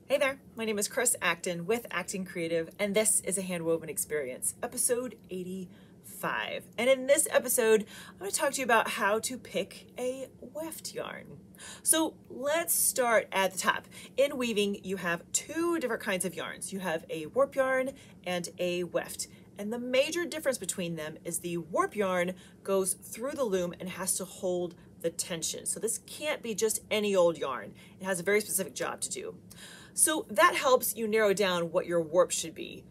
Hey there, my name is Chris Acton with Acton Creative, and this is a Handwoven Experience, episode 85. And in this episode, I'm going to talk to you about how to pick a weft yarn. So let's start at the top. In weaving, you have two different kinds of yarns. You have a warp yarn and a weft. And the major difference between them is the warp yarn goes through the loom and has to hold the tension. So this can't be just any old yarn. It has a very specific job to do. So that helps you narrow down what your warp should be.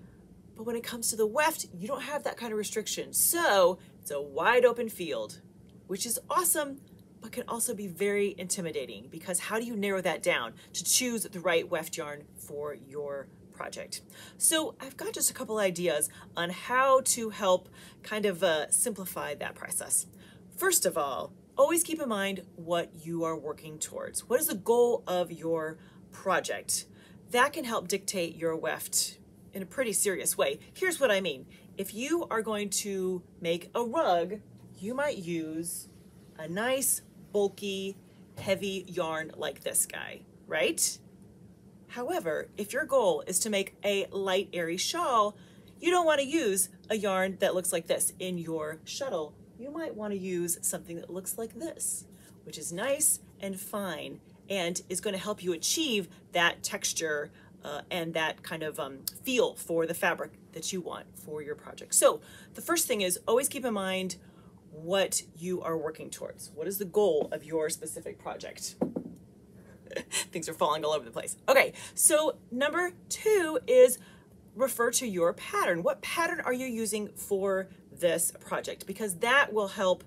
But when it comes to the weft, you don't have that kind of restriction. So it's a wide open field, which is awesome, but can also be very intimidating because how do you narrow that down to choose the right weft yarn for your project? So I've got just a couple ideas on how to help kind of simplify that process. First of all, always keep in mind what you are working towards. What is the goal of your project? That can help dictate your weft in a pretty serious way. Here's what I mean. If you are going to make a rug, you might use a nice, bulky, heavy yarn like this guy, right? However, if your goal is to make a light, airy shawl, you don't want to use a yarn that looks like this in your shuttle. You might want to use something that looks like this, which is nice and fine and is going to help you achieve that texture and that kind of feel for the fabric that you want for your project. So the first thing is always keep in mind what you are working towards. What is the goal of your specific project? Things are falling all over the place. Okay, so number two is refer to your pattern. What pattern are you using for this project? Because that will help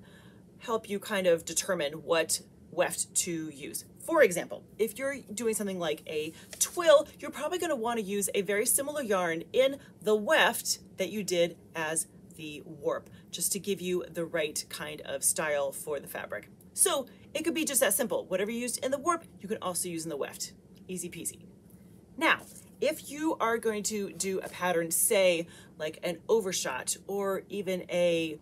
you kind of determine what weft to use. For example, if you're doing something like a twill, you're probably going to want to use a very similar yarn in the weft that you did as the warp, just to give you the right kind of style for the fabric. So it could be just that simple. Whatever you used in the warp, you can also use in the weft. Easy peasy. Now, if you are going to do a pattern, say like an overshot or even a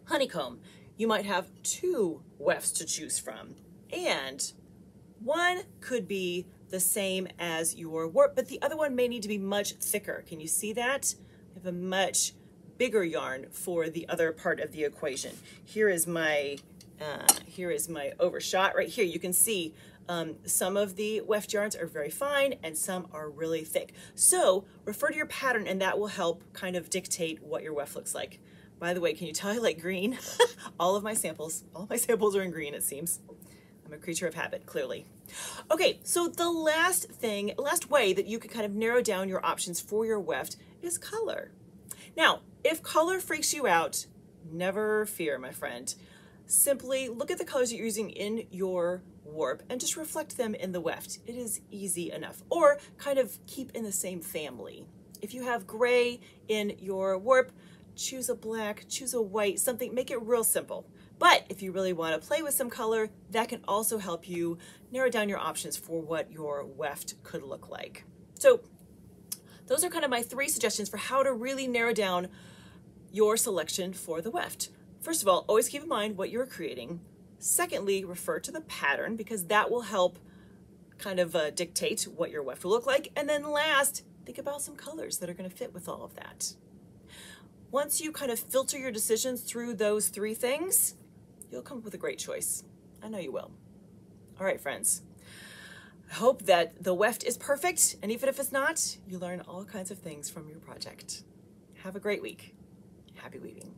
honeycomb, you might have two wefts to choose from. And one could be the same as your warp, but the other one may need to be much thicker. Can you see that? I have a much bigger yarn for the other part of the equation. Here is my overshot right here. You can see some of the weft yarns are very fine and some are really thick. So refer to your pattern and that will help kind of dictate what your weft looks like. Way, can you tell I like green? All my samples are in green, it seems. I'm a creature of habit, clearly. Okay, so the last way that you can kind of narrow down your options for your weft is color. Now, if color freaks you out, never fear, my friend. Simply look at the colors you're using in your warp and just reflect them in the weft. It is easy enough. Or kind of keep in the same family. If you have gray in your warp, choose a black, choose a white, something, make it real simple. But if you really want to play with some color, that can also help you narrow down your options for what your weft could look like. So those are kind of my three suggestions for how to really narrow down your selection for the weft. First of all, always keep in mind what you're creating. Secondly, refer to the pattern because that will help kind of dictate what your weft will look like. And then last, think about some colors that are going to fit with all of that. Once you kind of filter your decisions through those three things, you'll come up with a great choice. I know you will. All right, friends. I hope that the weft is perfect, and even if it's not, you learn all kinds of things from your project. Have a great week. Happy weaving.